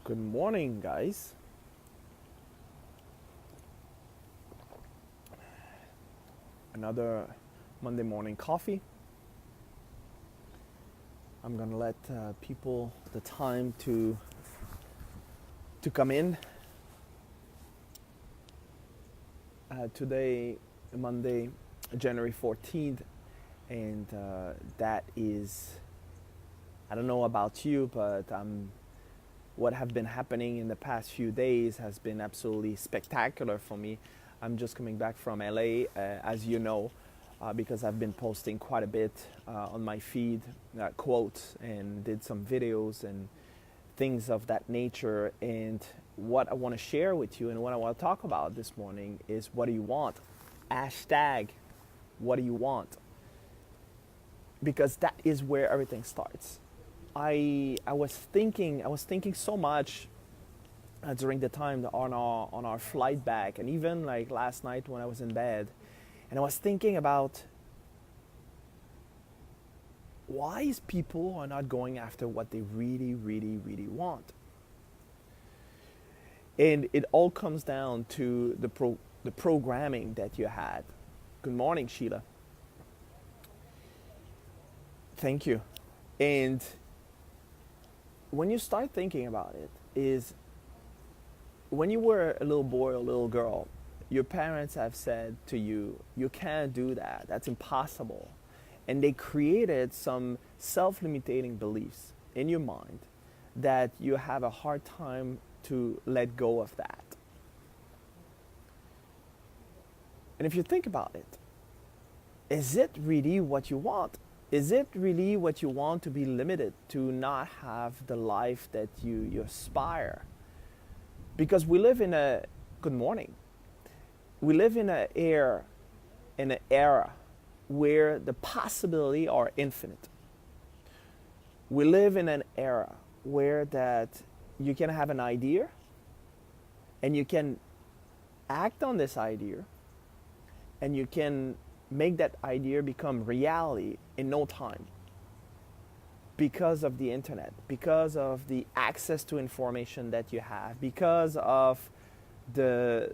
Good morning, guys. Another Monday morning coffee. I'm gonna let people the time to come in. Today, Monday, January 14th, and that is, I don't know about you, but what have been happening in the past few days has been absolutely spectacular for me. I'm just coming back from LA, as you know, because I've been posting quite a bit on my feed, quotes, and did some videos and things of that nature. And what I want to share with you and what I want to talk about this morning is, what do you want? Hashtag, what do you want? Because that is where everything starts. I was thinking so much during the time on our flight back, and even like last night when I was in bed, and I was thinking about why is people are not going after what they really, really, really want. And it all comes down to the programming that you had. Good morning, Sheila. Thank you. And when you start thinking about it, is when you were a little boy or a little girl, your parents have said to you, you can't do that, that's impossible. And they created some self-limiting beliefs in your mind that you have a hard time to let go of that. And if you think about it, is it really what you want? Is it really what you want, to be limited, to not have the life that you aspire? Because we live in a, good morning, we live in an era where the possibility are infinite. We live in an era where that you can have an idea and you can act on this idea and you can make that idea become reality in no time, because of the internet, because of the access to information that you have, because of the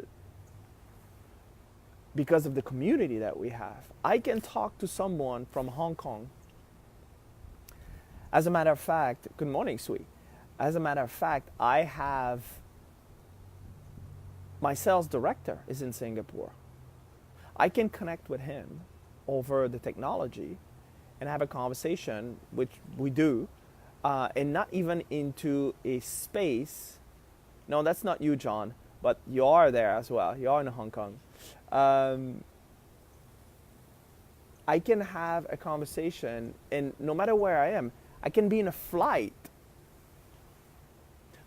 community that we have. I can talk to someone from Hong Kong. As a matter of fact, good morning, sweet. As a matter of fact, I have my sales director is in Singapore. I can connect with him over the technology and have a conversation, which we do, and not even into a space. No, that's not you, John, but you are there as well. You are in Hong Kong. I can have a conversation, and no matter where I am, I can be in a flight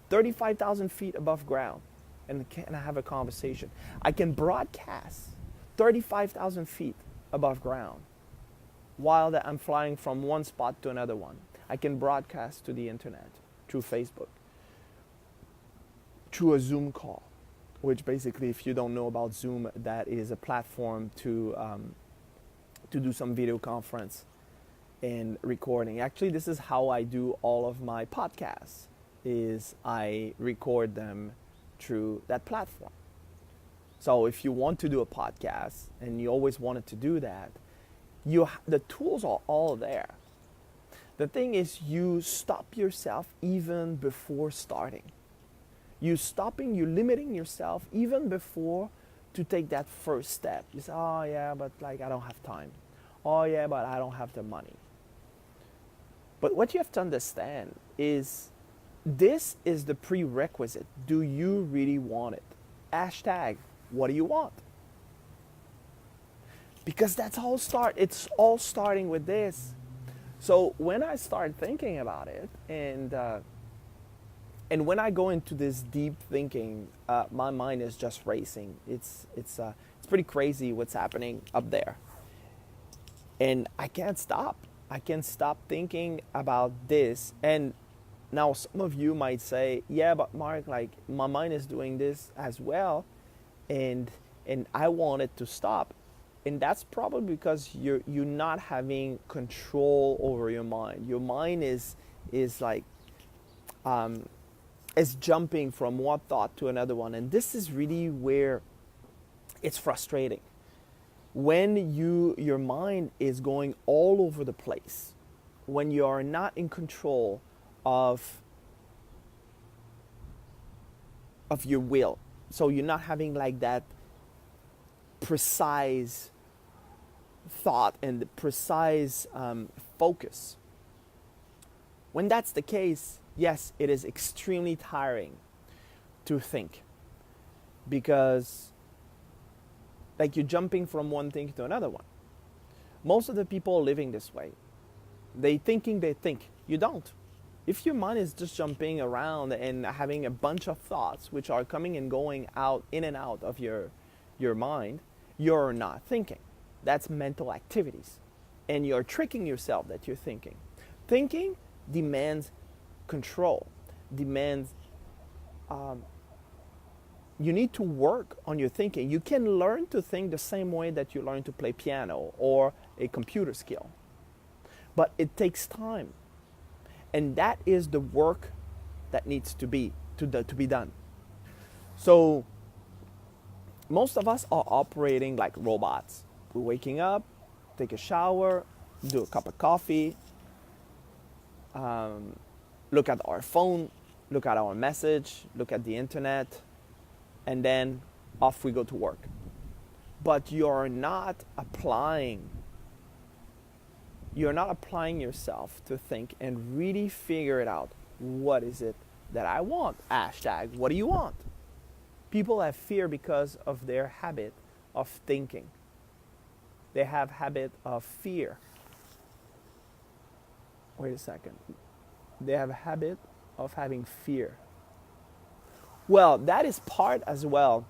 35,000 feet above ground and can have a conversation. I can broadcast 35,000 feet above ground while that I'm flying from one spot to another one. I can broadcast to the internet through Facebook, through a Zoom call, which basically, if you don't know about Zoom, that is a platform to do some video conference and recording. Actually, this is how I do all of my podcasts, is I record them through that platform. So if you want to do a podcast and you always wanted to do that, the tools are all there. The thing is, you stop yourself even before starting. You limiting yourself even before to take that first step. You say, oh yeah, but like I don't have time. Oh yeah, but I don't have the money. But what you have to understand is, this is the prerequisite. Do you really want it? Hashtag, what do you want? Because it's all starting with this. So when I start thinking about it, and when I go into this deep thinking, my mind is just racing. It's pretty crazy what's happening up there, and I can't stop. I can't stop thinking about this. And now some of you might say, yeah, but Mark, like my mind is doing this as well, and I want it to stop. And that's probably because you're not having control over your mind. Your mind is like is jumping from one thought to another one. And this is really where it's frustrating. When your mind is going all over the place, when you are not in control of your will. So you're not having like that precise thought and the precise focus. When that's the case, yes, it is extremely tiring to think, because like you're jumping from one thing to another one. Most of the people living this way, they think. You don't. If your mind is just jumping around and having a bunch of thoughts which are coming and going out, in and out of your mind, you're not thinking. That's mental activities. And you're tricking yourself that you're thinking. Thinking demands control, demands, you need to work on your thinking. You can learn to think the same way that you learn to play piano or a computer skill. But it takes time. And that is the work that needs to be done. So most of us are operating like robots. We're waking up, take a shower, do a cup of coffee, look at our phone, look at our message, look at the internet, and then off we go to work. But you're not applying yourself to think and really figure it out. What is it that I want? Hashtag, what do you want? People have fear because of their habit of thinking. They have habit of fear. Wait a second. They have a habit of having fear. Well, that is part as well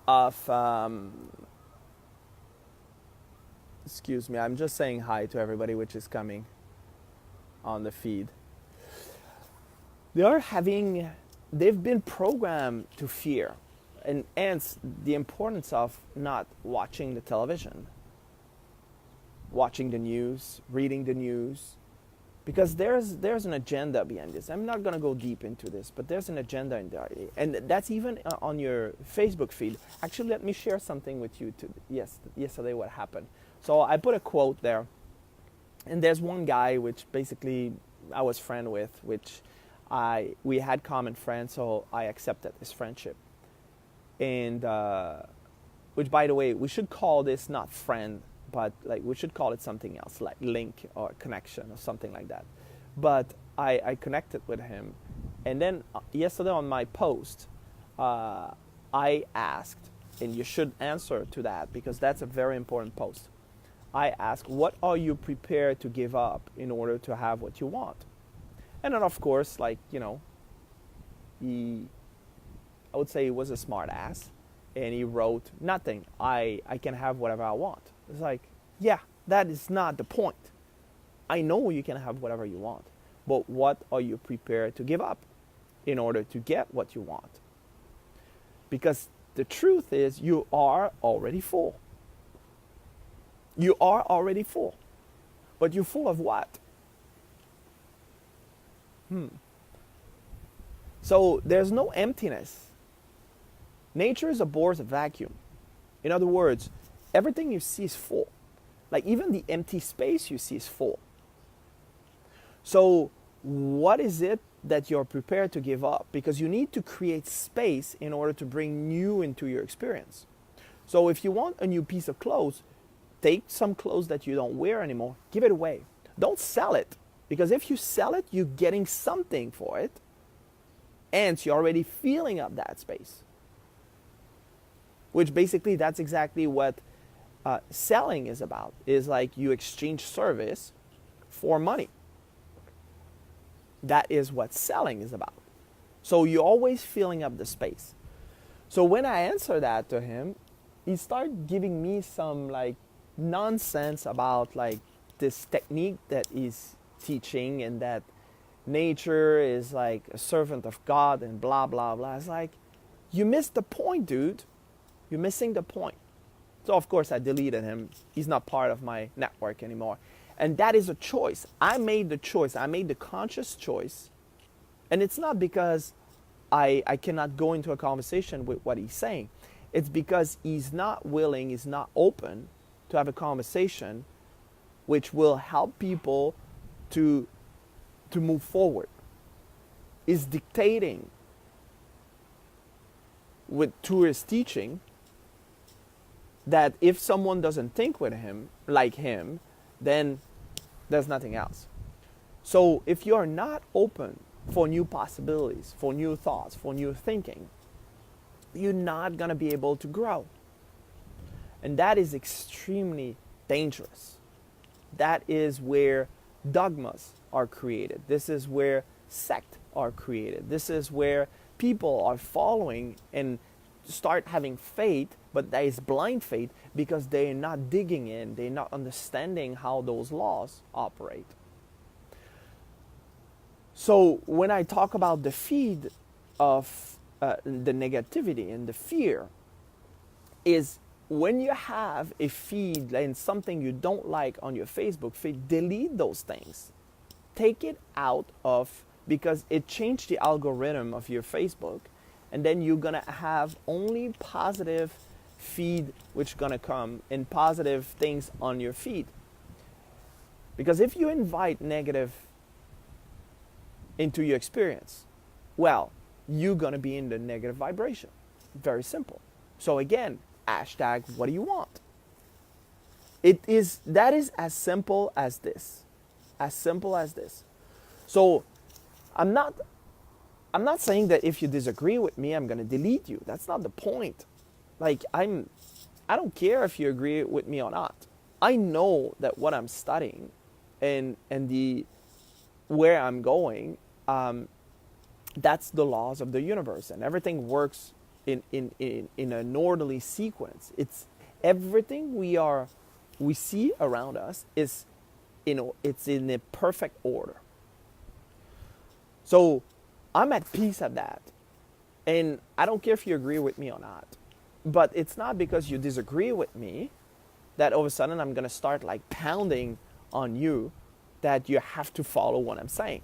of excuse me, I'm just saying hi to everybody which is coming on the feed. They've been programmed to fear, and hence the importance of not watching the television, watching the news, reading the news, because there's an agenda behind this. I'm not going to go deep into this, but there's an agenda in there, and that's even on your Facebook feed. Actually, let me share something with you yesterday what happened. So I put a quote there, and there's one guy which basically I was friend with, which we had common friends, so I accepted his friendship. And which, by the way, we should call this not friend, but like we should call it something else, like link or connection or something like that. But I connected with him, and then yesterday on my post, I asked, and you should answer to that because that's a very important post. I asked, what are you prepared to give up in order to have what you want? And then, of course, like, you know, I would say he was a smart ass, and he wrote, nothing. I can have whatever I want. It's like, yeah, that is not the point. I know you can have whatever you want, but what are you prepared to give up in order to get what you want? Because the truth is, you are already full. You are already full. But you're full of what? So there's no emptiness. Nature abhors a vacuum. In other words, everything you see is full. Like even the empty space you see is full. So what is it that you're prepared to give up? Because you need to create space in order to bring new into your experience. So if you want a new piece of clothes, take some clothes that you don't wear anymore, give it away. Don't sell it. Because if you sell it, you're getting something for it. And you're already filling up that space. Which basically, that's exactly what selling is about. Is like you exchange service for money. That is what selling is about. So you're always filling up the space. So when I answered that to him, he started giving me some like nonsense about like this technique that he's teaching, and that nature is like a servant of God and blah blah blah. It's like, you missed the point, dude. You're missing the point. So of course I deleted him. He's not part of my network anymore. And that is a choice. I made the choice. I made the conscious choice And it's not because I cannot go into a conversation with what he's saying. It's because he's not willing, he's not open to have a conversation which will help people to move forward. He's dictating with through his teaching that if someone doesn't think with him like him, then there's nothing else. So if you're not open for new possibilities, for new thoughts, for new thinking, you're not going to be able to grow. And that is extremely dangerous. That is where dogmas are created. This is where sects are created. This is where people are following and start having faith, but that is blind faith because they're not digging in, they're not understanding how those laws operate. So when I talk about the feed of the negativity and the fear, is when you have a feed and something you don't like on your Facebook feed, delete those things. Take it out of, because it changed the algorithm of your Facebook, and then you're gonna have only positive feed which gonna come and positive things on your feed. Because if you invite negative into your experience, well, you're gonna be in the negative vibration. Very simple. So again, hashtag what do you want? That is as simple as this. As simple as this. So I'm not saying that if you disagree with me, I'm gonna delete you. That's not the point. Like I don't care if you agree with me or not. I know that what I'm studying and the where I'm going, that's the laws of the universe, and everything works in an orderly sequence. It's everything we see around us is, it's in a perfect order. So I'm at peace at that, and I don't care if you agree with me or not. But it's not because you disagree with me that all of a sudden I'm gonna start like pounding on you that you have to follow what I'm saying.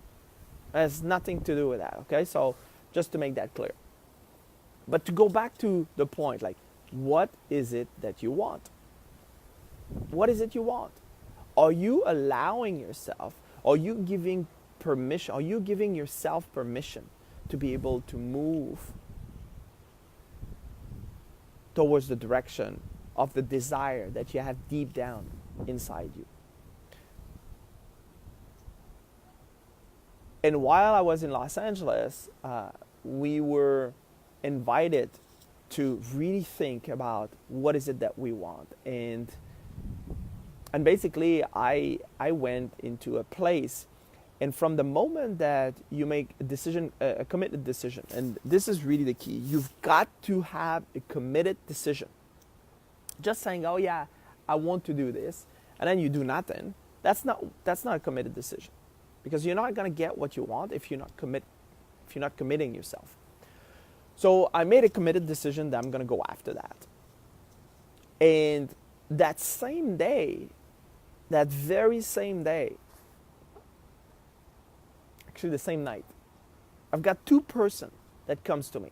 It has nothing to do with that. Okay, so just to make that clear. But to go back to the point, like, what is it that you want? What is it you want? Are you allowing yourself? Are you giving permission? Are you giving yourself permission to be able to move towards the direction of the desire that you have deep down inside you? And while I was in Los Angeles, we were invited to really think about what is it that we want. And basically I went into a place, and from the moment that you make a decision, a committed decision, and this is really the key, you've got to have a committed decision. Just saying, oh yeah, I want to do this, and then you do nothing, that's not a committed decision. Because you're not going to get what you want if you're not committing yourself. So I made a committed decision that I'm going to go after that. And that same day, that very same day, actually the same night, I've got two persons that comes to me.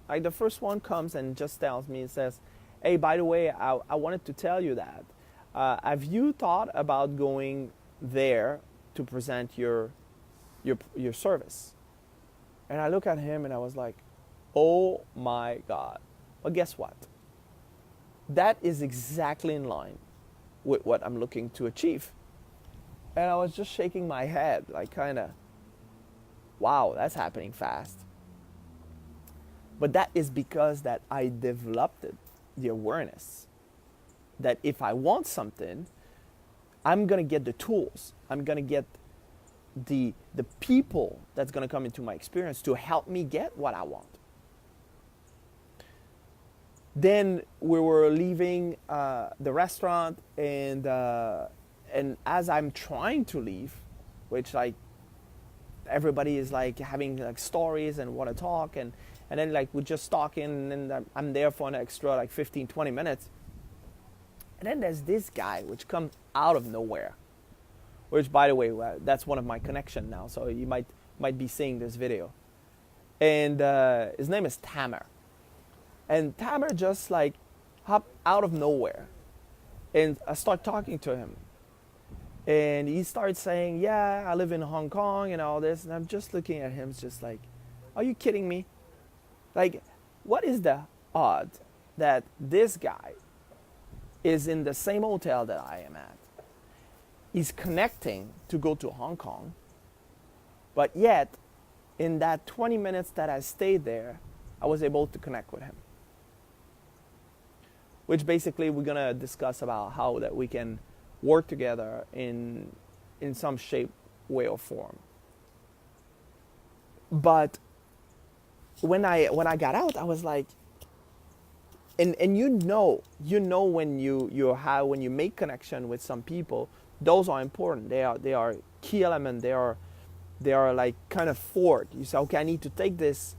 Like the first one comes and just tells me and says, hey, by the way, I wanted to tell you that. Have you thought about going there to present your service? And I look at him and I was like, oh my God. Well, guess what? That is exactly in line with what I'm looking to achieve. And I was just shaking my head, like kind of, wow, that's happening fast. But that is because that I developed the awareness that if I want something, I'm going to get the tools. I'm going to get the people that's going to come into my experience to help me get what I want. Then we were leaving the restaurant, and as I'm trying to leave, which like everybody is like having like stories and want to talk, and then like we're just talking, and I'm there for an extra like 15, 20 minutes. And then there's this guy which comes out of nowhere, which, by the way, that's one of my connection now. So you might be seeing this video. and his name is Tamer. And Tamer just like hop out of nowhere, and I start talking to him, and he starts saying, "Yeah, I live in Hong Kong and all this," and I'm just looking at him, just like, "Are you kidding me? Like, what is the odds that this guy is in the same hotel that I am at? He's connecting to go to Hong Kong, but yet, in that 20 minutes that I stayed there, I was able to connect with him." Which basically we're gonna discuss about how that we can work together in some shape, way, or form. But when I got out, I was like, and you know when when you make connection with some people, those are important. They are key element. They are like kind of forward. You say, okay, I need to take this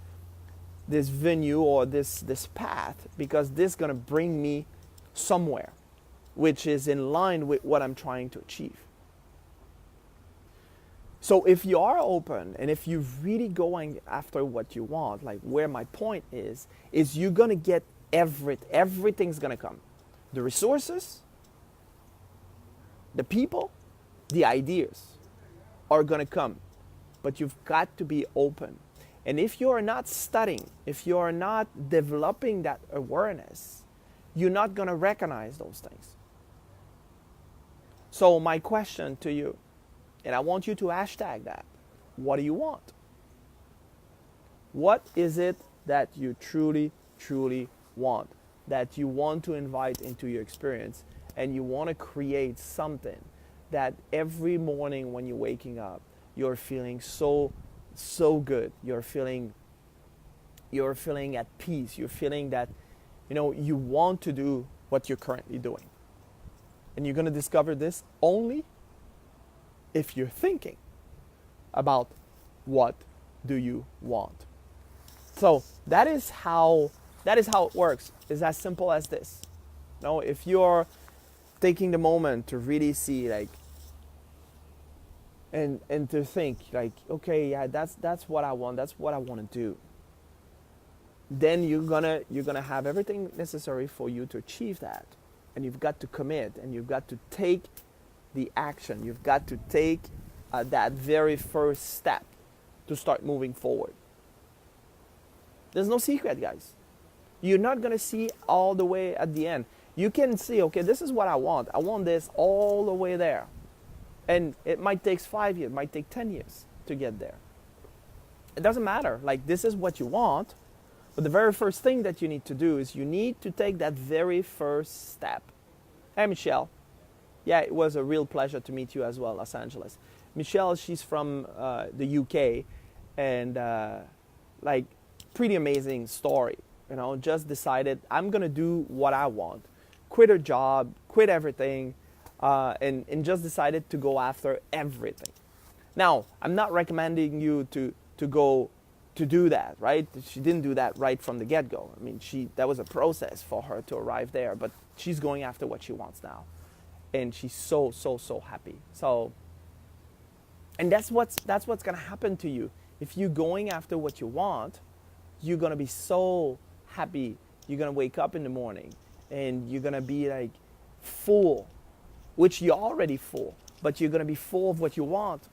venue or this path, because this is gonna bring me somewhere, which is in line with what I'm trying to achieve. So if you are open and if you're really going after what you want, like where my point is you're gonna get everything's gonna come. The resources, the people, the ideas are gonna come, but you've got to be open. And if you are not studying, if you are not developing that awareness, you're not gonna recognize those things. So my question to you, and I want you to hashtag that, what do you want? What is it that you truly, truly want, that you want to invite into your experience, and you want to create something that every morning when you're waking up, you're feeling so good. You're feeling at peace. You're feeling that, you want to do what you're currently doing. And you're going to discover this only if you're thinking about what do you want. So that is how it works. It's as simple as this. If you're taking the moment to really see, like, and to think, like, okay, yeah, that's what I want. That's what I want to do. Then you're gonna have everything necessary for you to achieve that, and you've got to commit, and you've got to take the action. You've got to take that very first step to start moving forward. There's no secret, guys. You're not gonna see all the way at the end. You can see, okay, this is what I want. I want this all the way there. And it might take 5 years, it might take 10 years to get there. It doesn't matter. Like, this is what you want. But the very first thing that you need to do is you need to take that very first step. Hey, Michelle. Yeah, it was a real pleasure to meet you as well, Los Angeles. Michelle, she's from the UK. And, pretty amazing story. Just decided, I'm going to do what I want. Quit her job, quit everything. And just decided to go after everything. Now, I'm not recommending you to go to do that, right? She didn't do that right from the get-go. I mean, that was a process for her to arrive there, but she's going after what she wants now. And she's so happy. So, and that's what's going to happen to you. If you're going after what you want, you're going to be so happy. You're going to wake up in the morning and you're going to be like full, which you're already full, but you're going to be full of what you want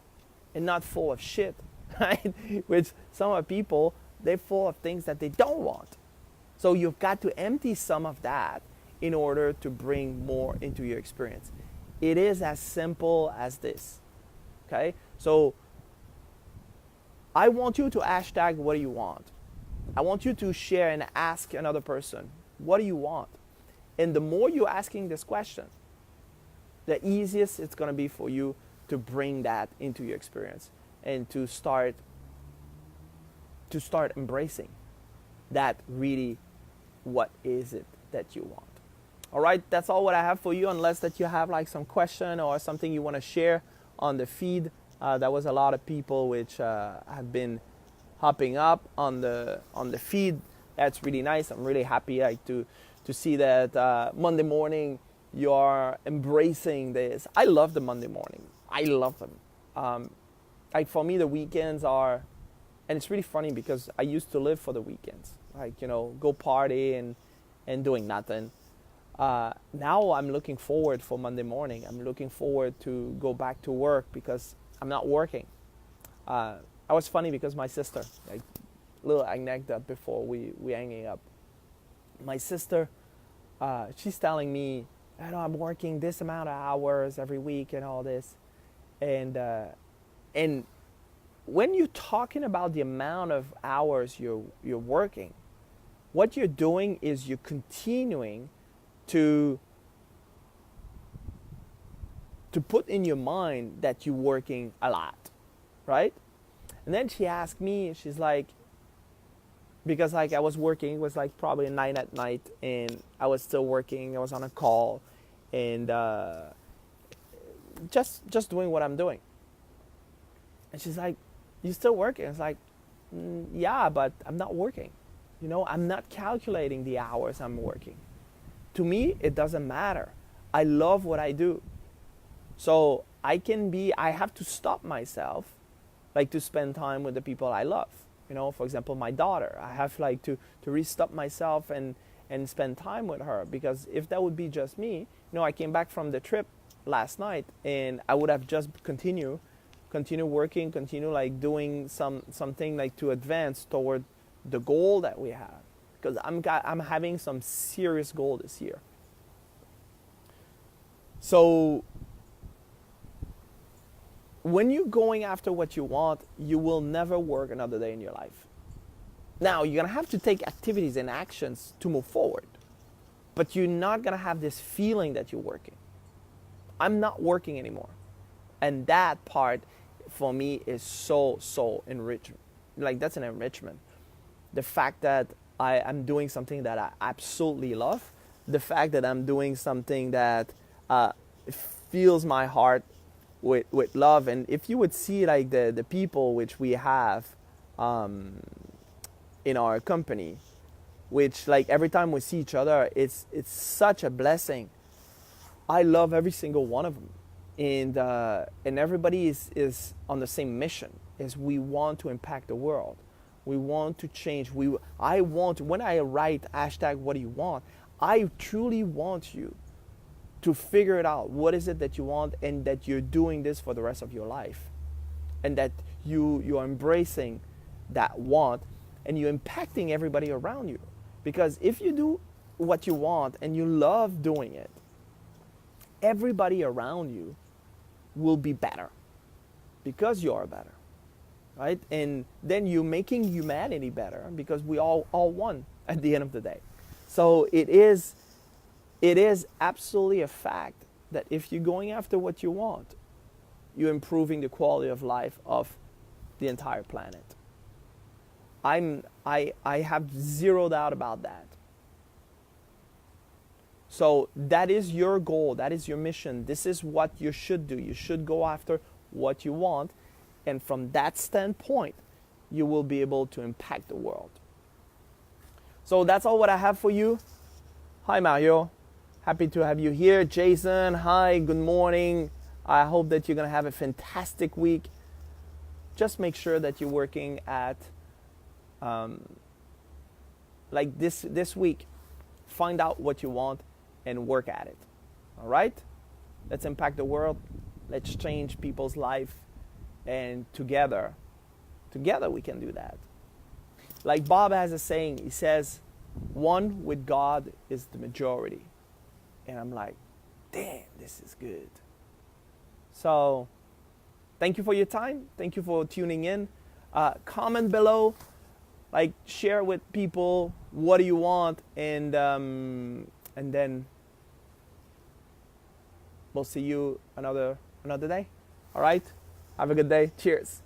and not full of shit, right? Which some of people, they're full of things that they don't want. So you've got to empty some of that in order to bring more into your experience. It is as simple as this, okay? So I want you to hashtag what do you want. I want you to share and ask another person, what do you want? And the more you're asking this question, the easiest it's going to be for you to bring that into your experience and to start embracing that really what is it that you want. All right, that's all what I have for you, unless that you have like some question or something you want to share on the feed. There was a lot of people which have been hopping up on the feed. That's really nice. I'm really happy to see that Monday morning you are embracing this. I love the Monday morning. I love them. Like for me, the weekends are And it's really funny because I used to live for the weekends, like, go party and doing nothing. Now I'm looking forward for Monday morning. I'm looking forward to go back to work because I'm not working. I was funny because my sister, like, little anecdote before we hanging up. My sister, she's telling me, I'm working this amount of hours every week and all this, and when you're talking about the amount of hours you're working, what you're doing is you're continuing to put in your mind that you're working a lot, right? And then she asked me, she's like, because like I was working, it was like probably 9 at night, and I was still working, I was on a call, and just doing what I'm doing. And she's like, you still working? It's like, yeah, but I'm not working. I'm not calculating the hours I'm working. To me, it doesn't matter. I love what I do. So I have to stop myself, like, to spend time with the people I love. For example, my daughter, I have like to re-stop myself and spend time with her, because if that would be just me, I came back from the trip last night and I would have just continue working, continue like doing something like to advance toward the goal that we have, because I'm having some serious goal this year. So when you're going after what you want, you will never work another day in your life. Now, you're going to have to take activities and actions to move forward, but you're not going to have this feeling that you're working. I'm not working anymore. And that part for me is so enrichment. Like, that's an enrichment. The fact that I'm doing something that I absolutely love, the fact that I'm doing something that fills my heart with love. And if you would see like the people which we have in our company, which like every time we see each other, it's such a blessing. I love every single one of them, and everybody is on the same mission. Is we want to impact the world, we want to change. When I write hashtag what do you want, I truly want you to figure it out. What is it that you want, and that you're doing this for the rest of your life, and that you're embracing that want, and you're impacting everybody around you. Because if you do what you want and you love doing it, everybody around you will be better because you are better, right? And then you're making humanity better, because we all won at the end of the day. So it is absolutely a fact that if you're going after what you want, you're improving the quality of life of the entire planet. I have zero doubt about that. So that is your goal, that is your mission. This is what you should do. You should go after what you want, and from that standpoint, you will be able to impact the world. So that's all what I have for you. Hi, Mario. Happy to have you here. Jason, hi, good morning. I hope that you're going to have a fantastic week. Just make sure that you're working at, like this week, find out what you want and work at it. All right? Let's impact the world. Let's change people's life. And together we can do that. Like Bob has a saying, he says, one with God is the majority. And I'm like, damn, this is good. So thank you for your time. Thank you for tuning in. Comment below, like share with people what do you want, and then we'll see you another day. All right? Have a good day. Cheers.